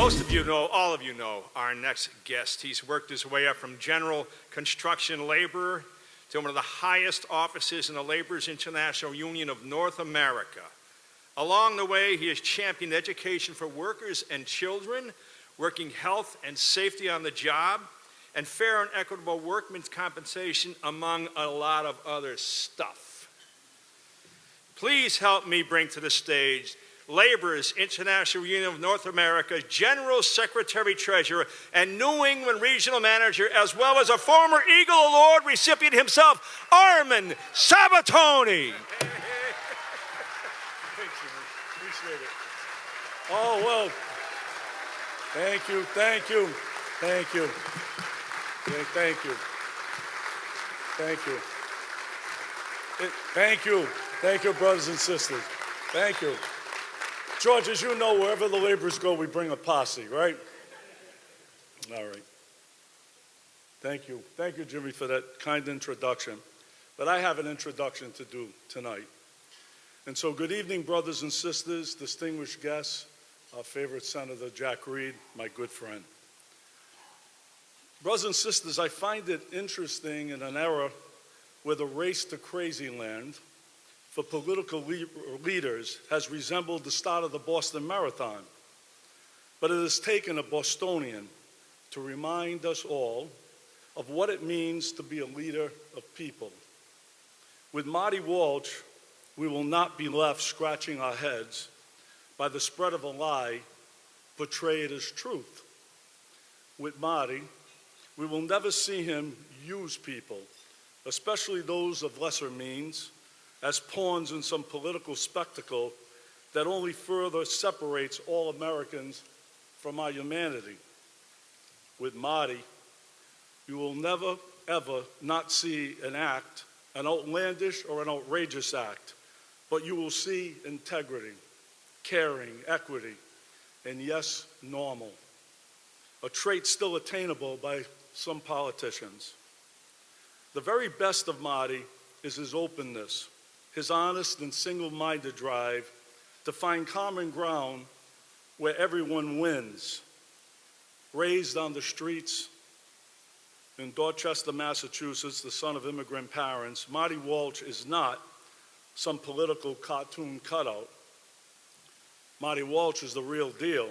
Most of you know, all of you know, our next guest. He's worked his way up from general construction laborer to one of the highest offices in the Laborers International Union of North America. Along the way, he has championed education for workers and children, working health and safety on the job, and fair and equitable workmen's compensation, among a lot of other stuff. Please help me bring to the stage Laborers International Union of North America General Secretary Treasurer and New England Regional Manager, as well as a former Eagle Award recipient himself, Armand Sabitoni. Thanks, Jimmy. Appreciate it. Oh, well, thank you, thank you, thank you. Thank you. Thank you. Thank you. Thank you, brothers and sisters. Thank you. George, as you know, wherever the laborers go, we bring a posse, right? All right. Thank you. Thank you, Jimmy, for that kind introduction. But I have an introduction to do tonight. And so good evening, brothers and sisters, distinguished guests, our favorite Senator Jack Reed, my good friend. Brothers and sisters, I find it interesting in an era where the race to crazy land for political leaders has resembled the start of the Boston Marathon. But it has taken a Bostonian to remind us all of what it means to be a leader of people. With Marty Walsh, we will not be left scratching our heads by the spread of a lie portrayed as truth. With Marty, we will never see him use people, especially those of lesser means, as pawns in some political spectacle that only further separates all Americans from our humanity. With Marty, you will never, ever not see an act, an outlandish or an outrageous act, but you will see integrity, caring, equity, and yes, normal, a trait still attainable by some politicians. The very best of Marty is his openness, his honest and single-minded drive to find common ground where everyone wins. Raised on the streets in Dorchester, Massachusetts, the son of immigrant parents, Marty Walsh is not some political cartoon cutout. Marty Walsh is the real deal.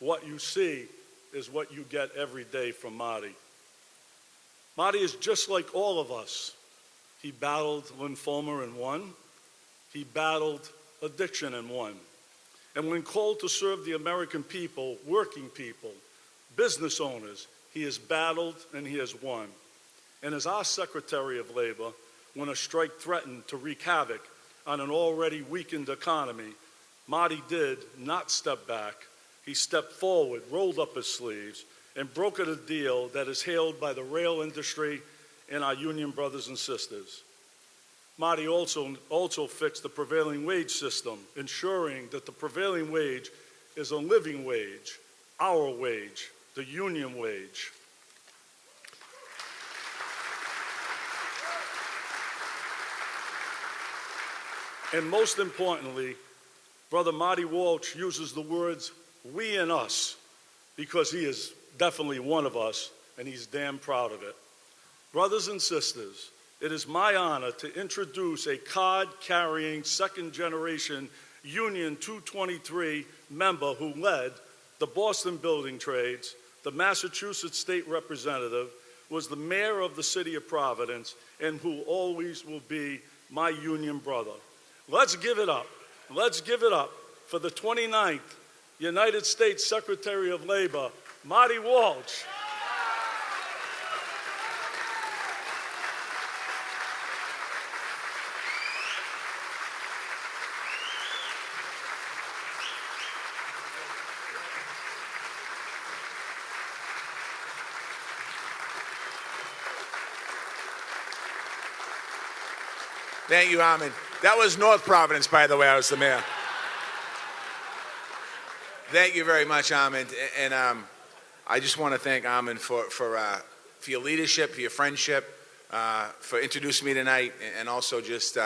What you see is what you get every day from Marty. Marty is just like all of us. He battled lymphoma and won. He battled addiction and won. And when called to serve the American people, working people, business owners, he has battled and he has won. And as our Secretary of Labor, when a strike threatened to wreak havoc on an already weakened economy, Marty did not step back. He stepped forward, rolled up his sleeves, and brokered a deal that is hailed by the rail industry and our union brothers and sisters. Marty also fixed the prevailing wage system, ensuring that the prevailing wage is a living wage, our wage, the union wage. And most importantly, Brother Marty Walsh uses the words we and us because he is definitely one of us and he's damn proud of it. Brothers and sisters, it is my honor to introduce a card-carrying second-generation Union 223 member who led the Boston Building Trades, the Massachusetts State Representative, was the mayor of the city of Providence, and who always will be my union brother. Let's give it up. Let's give it up for the 29th United States Secretary of Labor, Marty Walsh. Thank you, Armand. That was North Providence, by the way. I was the mayor. Thank you very much, Armand. And I just want to thank Armand for your leadership, for your friendship, for introducing me tonight, and also just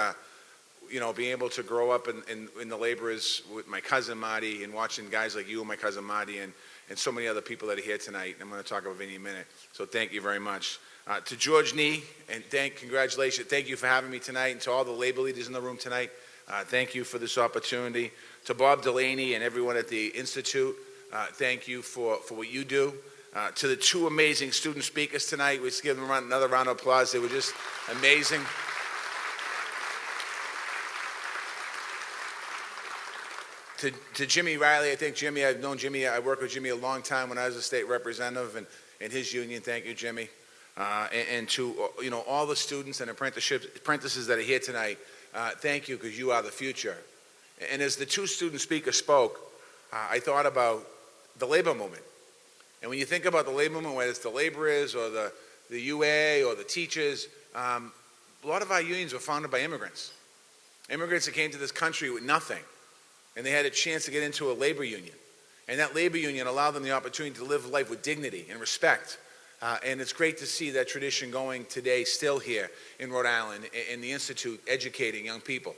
being able to grow up in the laborers with my cousin Marty and watching guys like you and my cousin Marty and so many other people that are here tonight. I'm going to talk about Vinny in a minute. So thank you very much. To George Nee, and congratulations. Thank you for having me tonight. And to all the labor leaders in the room tonight, thank you for this opportunity. To Bob Delaney and everyone at the Institute, thank you for what you do. To the two amazing student speakers tonight, let's give them another round of applause. They were just amazing. To Jimmy Riley, I've known Jimmy, I worked with Jimmy a long time when I was a state representative and his union. Thank you, Jimmy. And to all the students and apprentices that are here tonight, thank you, because you are the future. And as the two student speakers spoke, I thought about the labor movement. And when you think about the labor movement, whether it's the laborers or the UA or the teachers, a lot of our unions were founded by immigrants. Immigrants that came to this country with nothing. And they had a chance to get into a labor union. And that labor union allowed them the opportunity to live life with dignity and respect. And it's great to see that tradition going today still here in Rhode Island, in the Institute, educating young people.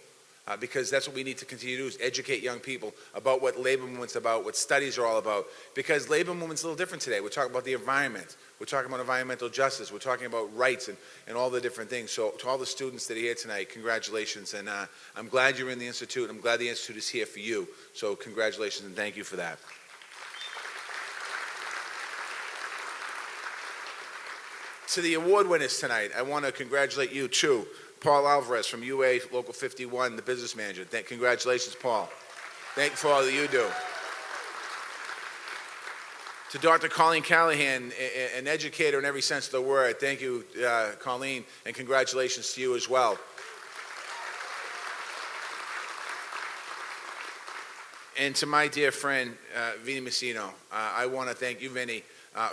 Because that's what we need to continue to do, is educate young people about what labor movement's about, what studies are all about. Because labor movement's a little different today. We're talking about the environment. We're talking about environmental justice. We're talking about rights and all the different things. So to all the students that are here tonight, congratulations. And I'm glad you're in the Institute. I'm glad the Institute is here for you. So congratulations and thank you for that. To the award winners tonight, I want to congratulate you too. Paul Alvarez from UA Local 51, the business manager. Congratulations, Paul. Thank you for all that you do. To Dr. Colleen Callahan, an educator in every sense of the word, thank you, Colleen, and congratulations to you as well. And to my dear friend, Vinny Messino, I want to thank you, Vinny,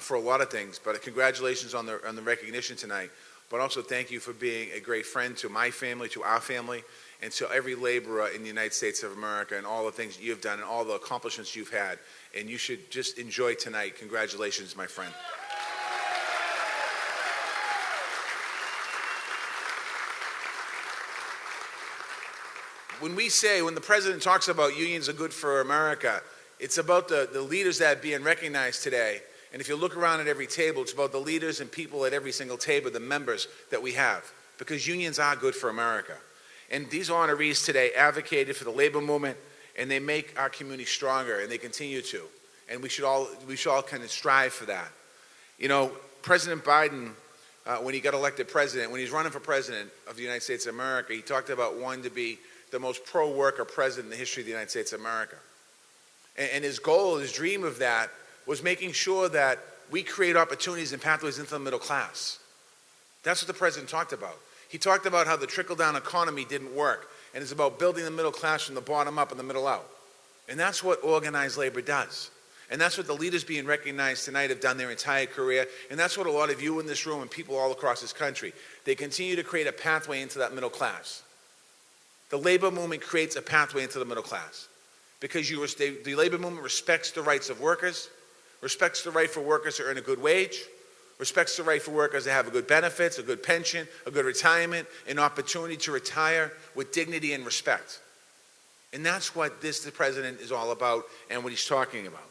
for a lot of things, but congratulations on the recognition tonight. But also thank you for being a great friend to my family, to our family, and to every laborer in the United States of America and all the things that you've done and all the accomplishments you've had. And you should just enjoy tonight. Congratulations, my friend. When the president talks about unions are good for America, it's about the leaders that are being recognized today. And if you look around at every table, it's about the leaders and people at every single table, the members that we have, because unions are good for America. And these honorees today advocated for the labor movement, and they make our community stronger, and they continue to. And we should all kind of strive for that. You know, President Biden, when he got elected president, when he's running for president of the United States of America, he talked about wanting to be the most pro-worker president in the history of the United States of America. And his goal, his dream of that, was making sure that we create opportunities and pathways into the middle class. That's what the president talked about. He talked about how the trickle-down economy didn't work, and it's about building the middle class from the bottom up and the middle out. And that's what organized labor does. And that's what the leaders being recognized tonight have done their entire career, and that's what a lot of you in this room and people all across this country, they continue to create a pathway into that middle class. The labor movement creates a pathway into the middle class because the labor movement respects the rights of workers, respects the right for workers to earn a good wage, respects the right for workers to have a good benefits, a good pension, a good retirement, an opportunity to retire with dignity and respect. And that's what the president is all about and what he's talking about.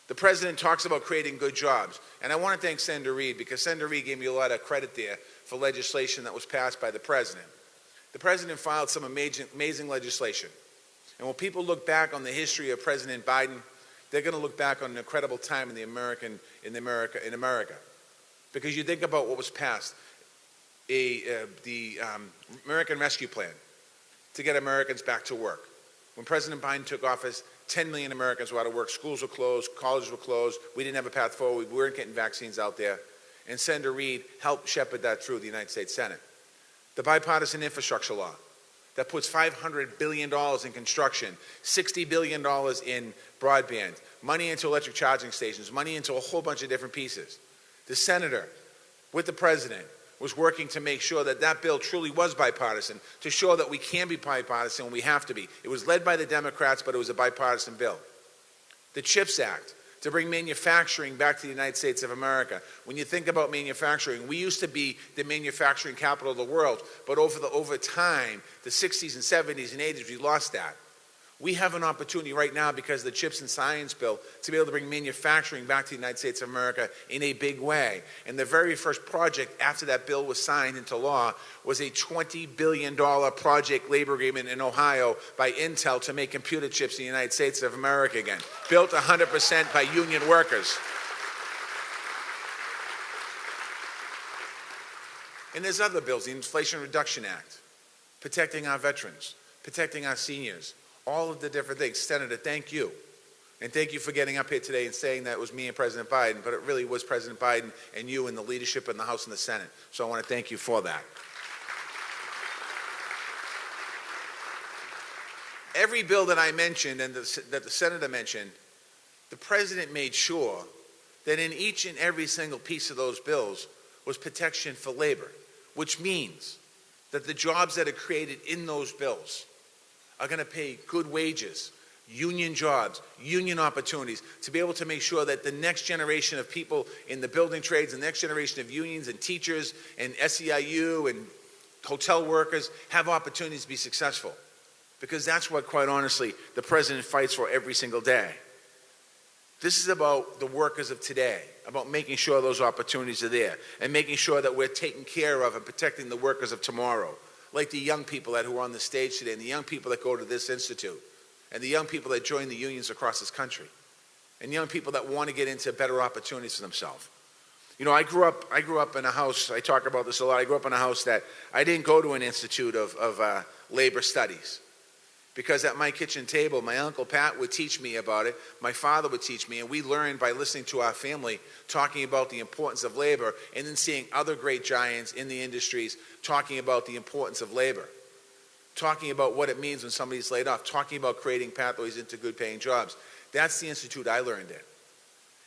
The president talks about creating good jobs. And I want to thank Senator Reid, because Senator Reid gave me a lot of credit there for legislation that was passed by the president. The president filed some amazing legislation. And when people look back on the history of President Biden, they're going to look back on an incredible time in America. Because you think about what was passed, the American Rescue Plan to get Americans back to work. When President Biden took office, 10 million Americans were out of work. Schools were closed. Colleges were closed. We didn't have a path forward. We weren't getting vaccines out there. And Senator Reid helped shepherd that through the United States Senate. The bipartisan infrastructure law that puts $500 billion in construction, $60 billion in broadband, money into electric charging stations, money into a whole bunch of different pieces. The senator, with the president, was working to make sure that that bill truly was bipartisan, to show that we can be bipartisan when we have to be. It was led by the Democrats, but it was a bipartisan bill. The CHIPS Act, to bring manufacturing back to the United States of America. When you think about manufacturing, we used to be the manufacturing capital of the world, but over time, the 60s and 70s and 80s, we lost that. We have an opportunity right now because of the CHIPS and Science Bill to be able to bring manufacturing back to the United States of America in a big way. And the very first project after that bill was signed into law was a $20 billion project labor agreement in Ohio by Intel to make computer chips in the United States of America again, built 100% by union workers. And there's other bills, the Inflation Reduction Act, protecting our veterans, protecting our seniors, all of the different things. Senator, thank you. And thank you for getting up here today and saying that it was me and President Biden, but it really was President Biden and you and the leadership in the House and the Senate. So I want to thank you for that. Every bill that I mentioned and that the Senator mentioned, the President made sure that in each and every single piece of those bills was protection for labor, which means that the jobs that are created in those bills are going to pay good wages, union jobs, union opportunities, to be able to make sure that the next generation of people in the building trades, the next generation of unions and teachers and SEIU and hotel workers have opportunities to be successful. Because that's what, quite honestly, the President fights for every single day. This is about the workers of today, about making sure those opportunities are there and making sure that we're taking care of and protecting the workers of tomorrow. Like the young people who are on the stage today, and the young people that go to this institute, and the young people that join the unions across this country, and young people that want to get into better opportunities for themselves. You know, I grew up in a house, I talk about this a lot, I grew up in a house that I didn't go to an institute of labor studies. Because at my kitchen table, my Uncle Pat would teach me about it, my father would teach me, and we learned by listening to our family talking about the importance of labor and then seeing other great giants in the industries talking about the importance of labor, talking about what it means when somebody's laid off, talking about creating pathways into good paying jobs. That's the institute I learned in.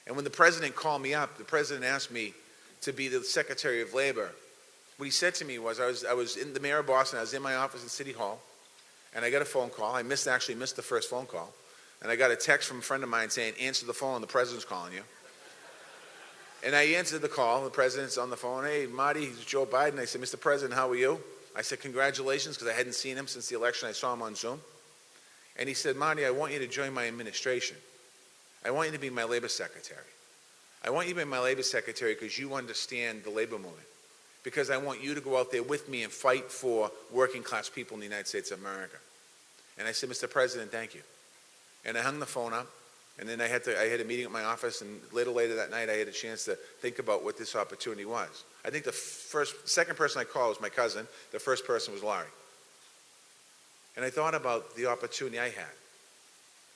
And when the President called me up, the President asked me to be the Secretary of Labor. What he said to me was, I was in the mayor of Boston, I was in my office in City Hall, and I got a phone call. I actually missed the first phone call. And I got a text from a friend of mine saying, answer the phone, the President's calling you. And I answered the call. The President's on the phone. Hey, Marty, it's Joe Biden. I said, Mr. President, how are you? I said, congratulations, because I hadn't seen him since the election. I saw him on Zoom. And he said, Marty, I want you to join my administration. I want you to be my labor secretary. I want you to be my labor secretary because you understand the labor movement. Because I want you to go out there with me and fight for working class people in the United States of America. And I said, Mr. President, thank you. And I hung the phone up, and then I had a meeting at my office, and later that night I had a chance to think about what this opportunity was. I think the second person I called was my cousin. The first person was Larry. And I thought about the opportunity I had.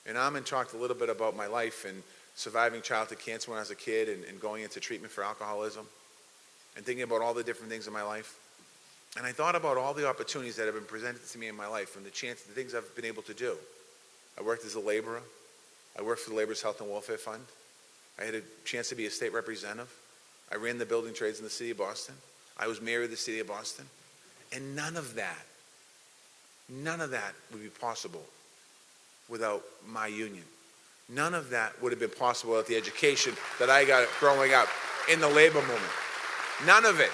And Armand talked a little bit about my life and surviving childhood cancer when I was a kid and going into treatment for alcoholism and thinking about all the different things in my life. And I thought about all the opportunities that have been presented to me in my life and the things I've been able to do. I worked as a laborer. I worked for the Laborers Health and Welfare Fund. I had a chance to be a state representative. I ran the building trades in the city of Boston. I was mayor of the city of Boston. And none of that would be possible without my union. None of that would have been possible without the education that I got growing up in the labor movement. None of it.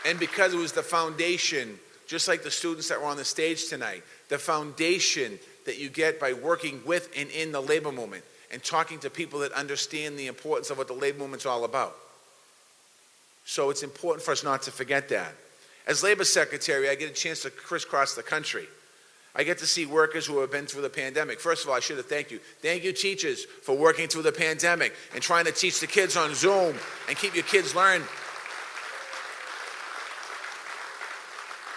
And because it was the foundation, just like the students that were on the stage tonight, the foundation that you get by working with and in the labor movement and talking to people that understand the importance of what the labor movement's all about. So it's important for us not to forget that. As labor secretary, I get a chance to crisscross the country. I get to see workers who have been through the pandemic. First of all, I should have thanked you. Thank you, teachers, for working through the pandemic and trying to teach the kids on Zoom and keep your kids learning.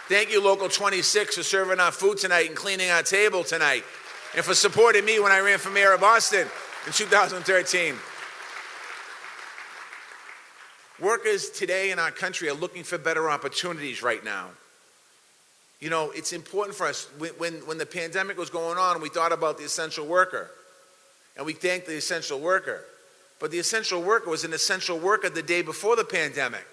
Thank you, Local 26, for serving our food tonight and cleaning our table tonight, and for supporting me when I ran for mayor of Boston in 2013. Workers today in our country are looking for better opportunities right now. You know, it's important for us, when the pandemic was going on, we thought about the essential worker, and we thanked the essential worker. But the essential worker was an essential worker the day before the pandemic.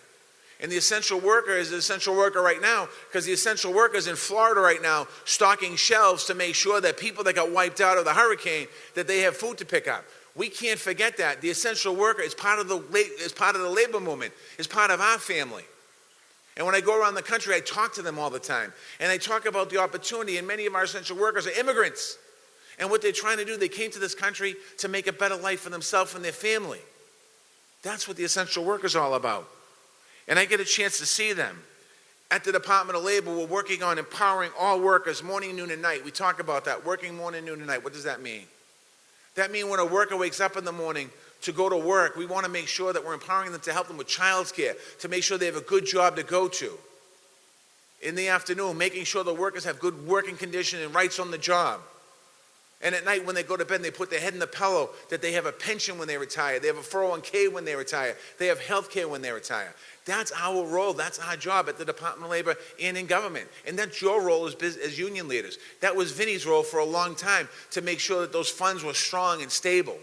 And the essential worker is the essential worker right now because the essential worker is in Florida right now stocking shelves to make sure that people that got wiped out of the hurricane, that they have food to pick up. We can't forget that. The essential worker is part of the labor movement, is part of our family. And when I go around the country, I talk to them all the time. And I talk about the opportunity, and many of our essential workers are immigrants. And what they're trying to do, they came to this country to make a better life for themselves and their family. That's what the essential worker is all about. And I get a chance to see them. At the Department of Labor, we're working on empowering all workers morning, noon, and night. We talk about that, working morning, noon, and night. What does that mean? That means when a worker wakes up in the morning to go to work, we want to make sure that we're empowering them to help them with childcare, to make sure they have a good job to go to. In the afternoon, making sure the workers have good working conditions and rights on the job. And at night when they go to bed and they put their head in the pillow, that they have a pension when they retire, they have a 401k when they retire, they have health care when they retire. That's our role, that's our job at the Department of Labor and in government. And that's your role as union leaders. That was Vinny's role for a long time, to make sure that those funds were strong and stable.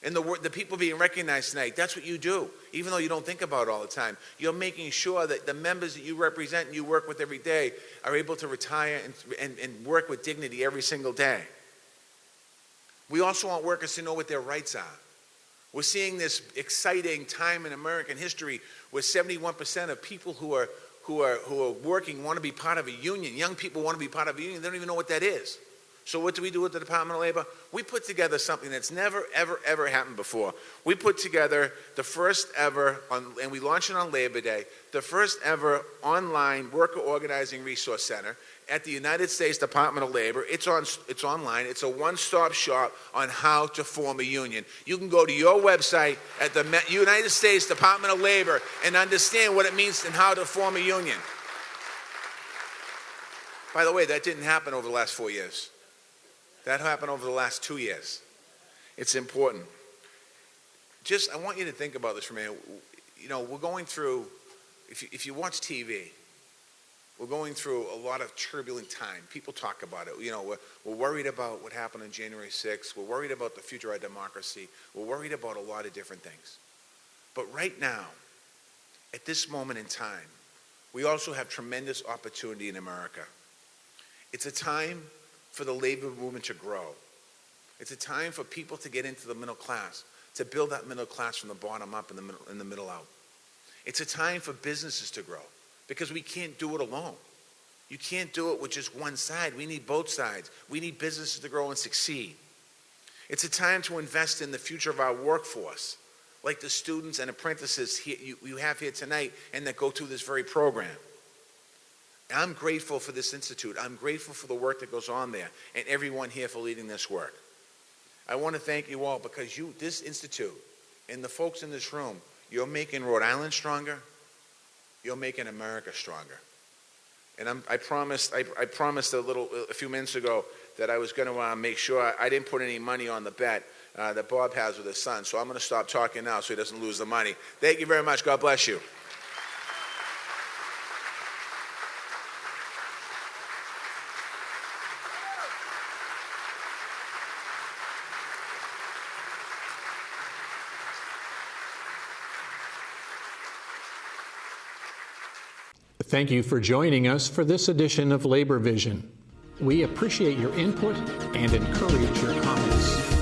And the people being recognized tonight, that's what you do. Even though you don't think about it all the time, you're making sure that the members that you represent and you work with every day are able to retire and work with dignity every single day. We also want workers to know what their rights are. We're seeing this exciting time in American history where 71% of people who are working want to be part of a union. Young people want to be part of a union. They don't even know what that is. So what do we do at the Department of Labor? We put together something that's never, ever, ever happened before. We put together the first ever, and we launched it on Labor Day, the first ever online worker organizing resource center at the United States Department of Labor. It's online. It's a one-stop shop on how to form a union. You can go to your website at the United States Department of Labor and understand what it means and how to form a union. By the way, that didn't happen over the last 4 years. That happened over the last 2 years. It's important. I want you to think about this for a minute. You know, we're going through, if you watch TV, we're going through a lot of turbulent time. People talk about it. You know, we're worried about what happened on January 6th. We're worried about the future of democracy. We're worried about a lot of different things. But right now, at this moment in time, we also have tremendous opportunity in America. It's a time for the labor movement to grow. It's a time for people to get into the middle class, to build that middle class from the bottom up and the middle out. It's a time for businesses to grow because we can't do it alone. You can't do it with just one side. We need both sides. We need businesses to grow and succeed. It's a time to invest in the future of our workforce, like the students and apprentices you have here tonight and that go through this very program. I'm grateful for this institute. I'm grateful for the work that goes on there and everyone here for leading this work. I want to thank you all because this institute and the folks in this room, you're making Rhode Island stronger. You're making America stronger. And I promised a few minutes ago that I was going to make sure I didn't put any money on the bet that Bob has with his son. So I'm going to stop talking now so he doesn't lose the money. Thank you very much. God bless you. Thank you for joining us for this edition of Labor Vision. We appreciate your input and encourage your comments.